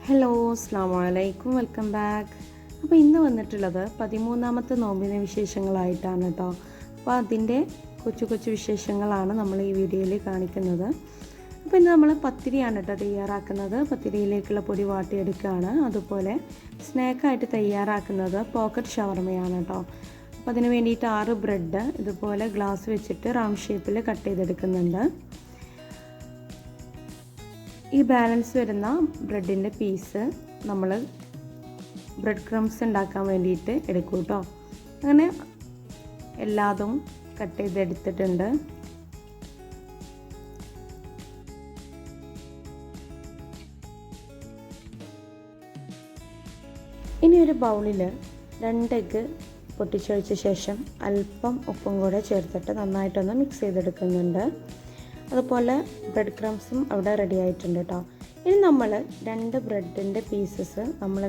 Hello, അസ്സലാമു അലൈക്കും, welcome back. അപ്പോൾ ഇന്ന് വന്നിട്ടുള്ളത് 13ാമത്തെ നോമ്പിൻ്റെ വിശേഷങ്ങളായിട്ടാണ് കേട്ടോ. അപ്പോൾ അതിൻ്റെ കൊച്ചു കൊച്ചു വിശേഷങ്ങളാണ് നമ്മൾ ഈ വീഡിയോയിൽ കാണിക്കുന്നത്. അപ്പോൾ ഇന്ന് നമ്മൾ പത്തിരിയാണ് കേട്ടോ തയ്യാറാക്കുന്നത്. പത്തിരിയിലേക്കുള്ള പൊടി വാട്ടിയെടുക്കുകയാണ്. അതുപോലെ സ്നാക്കായിട്ട് തയ്യാറാക്കുന്നത് പോക്കറ്റ് ഷവർമയാണ് കേട്ടോ. അപ്പോൾ അതിന് വേണ്ടിയിട്ട് 6 ബ്രെഡ് ഇതുപോലെ ഗ്ലാസ് വെച്ചിട്ട് റൗണ്ട് ഷേപ്പിൽ കട്ട് ചെയ്തെടുക്കുന്നുണ്ട്. ഈ ബാലൻസ് വരുന്ന ബ്രെഡിൻ്റെ പീസ് നമ്മൾ ബ്രെഡ് ക്രംസ് ഉണ്ടാക്കാൻ വേണ്ടിയിട്ട് എടുക്കും കേട്ടോ. അങ്ങനെ എല്ലാതും കട്ട് ചെയ്തെടുത്തിട്ടുണ്ട്. ഇനി ഒരു ബൗളിൽ 2 എഗ്ഗ് പൊട്ടിച്ചൊഴിച്ച ശേഷം അല്പം ഉപ്പും കൂടെ ചേർത്തിട്ട് നന്നായിട്ടൊന്ന് മിക്സ് ചെയ്തെടുക്കുന്നുണ്ട്. അതുപോലെ ബ്രെഡ് ക്രംസും അവിടെ റെഡി ആയിട്ടുണ്ട് കേട്ടോ. ഇനി നമ്മൾ 2 ബ്രെഡിൻ്റെ പീസസ് നമ്മൾ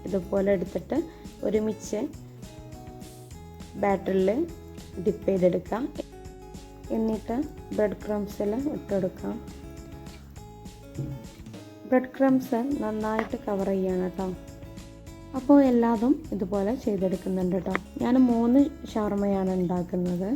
ഇതുപോലെ എടുത്തിട്ട് ഒരുമിച്ച് ബാറ്ററിൽ ഡിപ്പ് ചെയ്തെടുക്കാം. എന്നിട്ട് ബ്രെഡ് ക്രംസിൽ ഇട്ടെടുക്കാം. ബ്രെഡ് ക്രംസ് നന്നായിട്ട് കവർ ചെയ്യണം കേട്ടോ. അപ്പോൾ എല്ലാതും ഇതുപോലെ ചെയ്തെടുക്കുന്നുണ്ട് കേട്ടോ. ഞാൻ 3 ഷവർമയാണ് ഉണ്ടാക്കുന്നത്.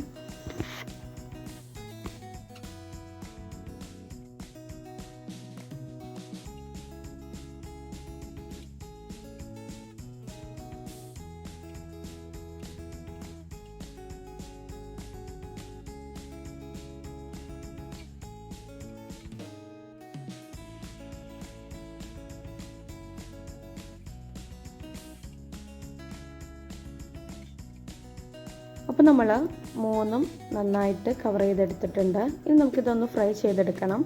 അപ്പോൾ നമ്മൾ 3ഉം നന്നായിട്ട് കവർ ചെയ്തെടുത്തിട്ടുണ്ട്. ഇനി നമുക്കിതൊന്ന് ഫ്രൈ ചെയ്തെടുക്കണം.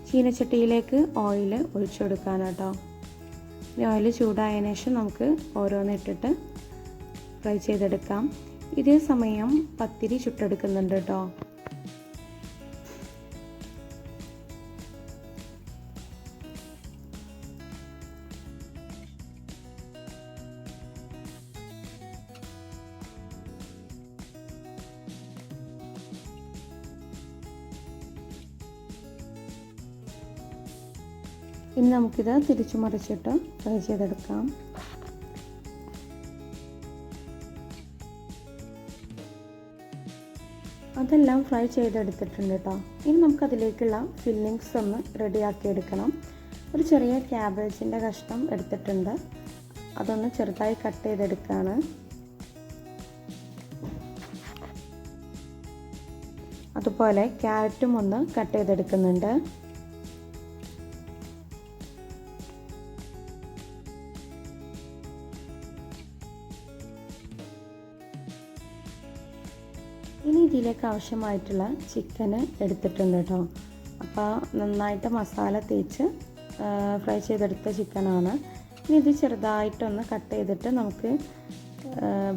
ചീനച്ചട്ടിയിലേക്ക് ഓയിൽ ഒഴിച്ചു കൊടുക്കാനാട്ടോ. ഈ ഓയിൽ ചൂടായതിനു ശേഷം നമുക്ക് ഓരോന്നിട്ടിട്ട് ഫ്രൈ ചെയ്തെടുക്കാം. ഇതേ സമയം പത്തിരി ചുട്ടെടുക്കുന്നുണ്ട് കേട്ടോ. ഇനി നമുക്കിത് തിരിച്ചു മറിച്ചിട്ട് ഫ്രൈ ചെയ്തെടുക്കാം. അതെല്ലാം ഫ്രൈ ചെയ്തെടുത്തിട്ടുണ്ട് കേട്ടോ. ഇനി നമുക്കതിലേക്കുള്ള ഫില്ലിങ്സ് ഒന്ന് റെഡിയാക്കി എടുക്കണം. ഒരു ചെറിയ ക്യാബേജിൻ്റെ കഷ്ണം എടുത്തിട്ടുണ്ട്. അതൊന്ന് ചെറുതായി കട്ട് ചെയ്തെടുക്കുകയാണ്. അതുപോലെ ക്യാരറ്റും ഒന്ന് കട്ട് ചെയ്തെടുക്കുന്നുണ്ട്. ഇനി ഇതിലേക്ക് ആവശ്യമായിട്ടുള്ള ചിക്കന് എടുത്തിട്ടുണ്ട് കേട്ടോ. അപ്പോൾ നന്നായിട്ട് മസാല തേച്ച് ഫ്രൈ ചെയ്തെടുത്ത ചിക്കനാണ്. ഇനി ഇത് ചെറുതായിട്ടൊന്ന് കട്ട് ചെയ്തിട്ട് നമുക്ക്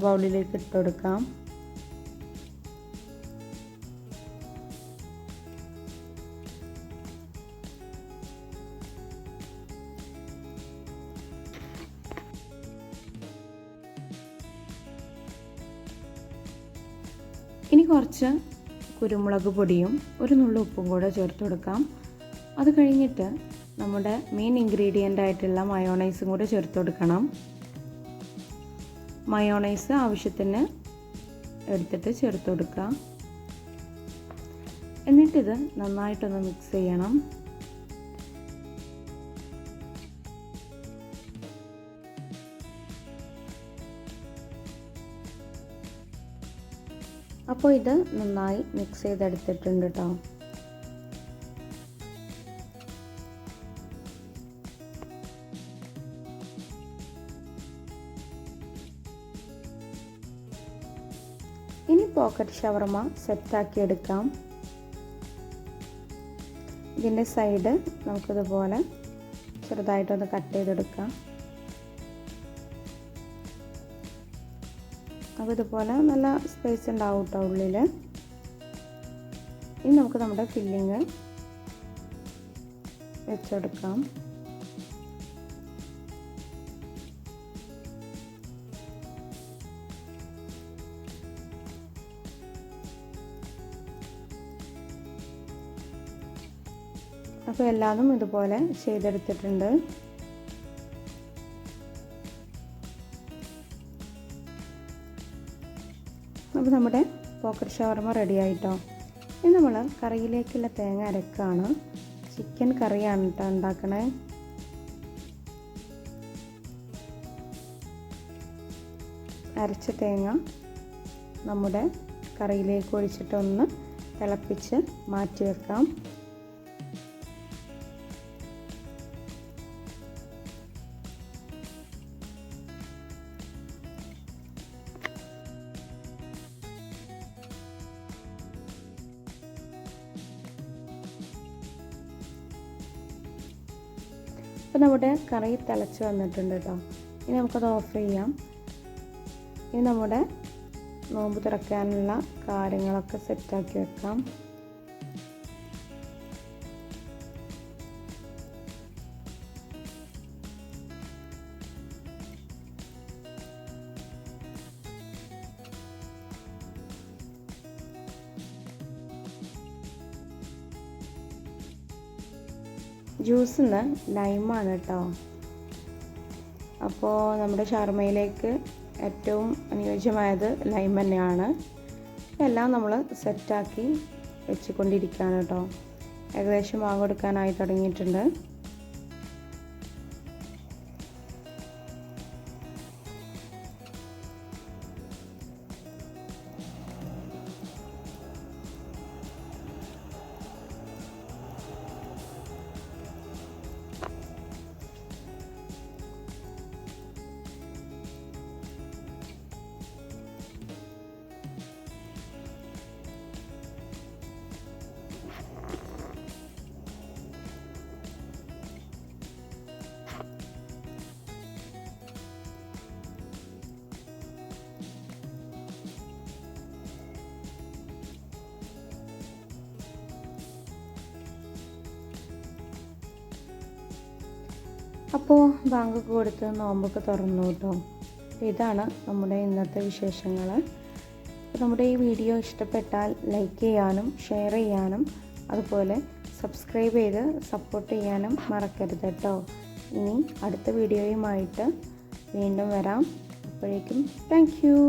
ബൗളിലേക്ക് ഇട്ട് കൊടുക്കാം. ഇനി കുറച്ച് കുരുമുളക് പൊടിയും ഒരു നുള്ളു ഉപ്പും കൂടെ ചേർത്ത് കൊടുക്കാം. അത് കഴിഞ്ഞിട്ട് നമ്മുടെ മെയിൻ ഇൻഗ്രീഡിയൻ്റ് ആയിട്ടുള്ള മയോണൈസും കൂടെ ചേർത്ത് കൊടുക്കണം. മയോണൈസ് ആവശ്യത്തിന് എടുത്തിട്ട് ചേർത്ത് കൊടുക്കുക. എന്നിട്ടിത് നന്നായിട്ടൊന്ന് മിക്സ് ചെയ്യണം. അപ്പോൾ ഇത് നന്നായി മിക്സ് ചെയ്തെടുത്തിട്ടുണ്ട് കേട്ടോ. ഇനി പോക്കറ്റ് ഷവർമ സെറ്റാക്കി എടുക്കാം. ഇതിൻ്റെ സൈഡ് നമുക്കിതുപോലെ ചെറുതായിട്ടൊന്ന് കട്ട് ചെയ്തെടുക്കാം. അപ്പോൾ ഇതുപോലെ നല്ല സ്പേസ് ഉണ്ടാവും കേട്ടോ ഉള്ളിൽ. ഇനി നമുക്ക് നമ്മുടെ ഫില്ലിങ് വെച്ചെടുക്കാം. അപ്പോൾ എല്ലാതും ഇതുപോലെ ചെയ്തെടുത്തിട്ടുണ്ട്. അപ്പോൾ നമ്മുടെ പോക്കറ്റ് ഷവർമ റെഡി ആയിട്ടോ. ഇനി നമ്മൾ കറിയിലേക്കുള്ള തേങ്ങ അരക്കാണ്. ചിക്കൻ കറിയാണ് കേട്ടോ ഉണ്ടാക്കണേ. അരച്ച തേങ്ങ നമ്മുടെ കറിയിലേക്ക് ഒഴിച്ചിട്ടൊന്ന് തിളപ്പിച്ച് മാറ്റി വെക്കാം. അപ്പോൾ നമ്മുടെ കറി തിളച്ച് വന്നിട്ടുണ്ട് കേട്ടോ. ഇനി നമുക്കത് ഓഫ് ചെയ്യാം. ഇനി നമ്മുടെ നോമ്പ് തുറക്കാനുള്ള കാര്യങ്ങളൊക്കെ സെറ്റാക്കി വെക്കാം. ജ്യൂസ് ഇന്ന് ലൈമാണ് കേട്ടോ. അപ്പോൾ നമ്മുടെ ഷവർമയിലേക്ക് ഏറ്റവും അനുയോജ്യമായത് ലൈം തന്നെയാണ്. എല്ലാം നമ്മൾ സെറ്റാക്കി വെച്ചുകൊണ്ടിരിക്കുകയാണ് കേട്ടോ. ഏകദേശം പാകം കൊടുക്കാനായി തുടങ്ങിയിട്ടുണ്ട്. അപ്പോൾ ബാങ്കൊക്കെ കൊടുത്ത് നോമ്പൊക്കെ തുറന്നു കേട്ടോ. ഇതാണ് നമ്മുടെ ഇന്നത്തെ വിശേഷങ്ങൾ. നമ്മുടെ ഈ വീഡിയോ ഇഷ്ടപ്പെട്ടാൽ ലൈക്ക് ചെയ്യാനും ഷെയർ ചെയ്യാനും അതുപോലെ സബ്സ്ക്രൈബ് ചെയ്ത് സപ്പോർട്ട് ചെയ്യാനും മറക്കരുത് കേട്ടോ. ഇനി അടുത്ത വീഡിയോയുമായിട്ട് വീണ്ടും വരാം. അപ്പോഴേക്കും താങ്ക് യു.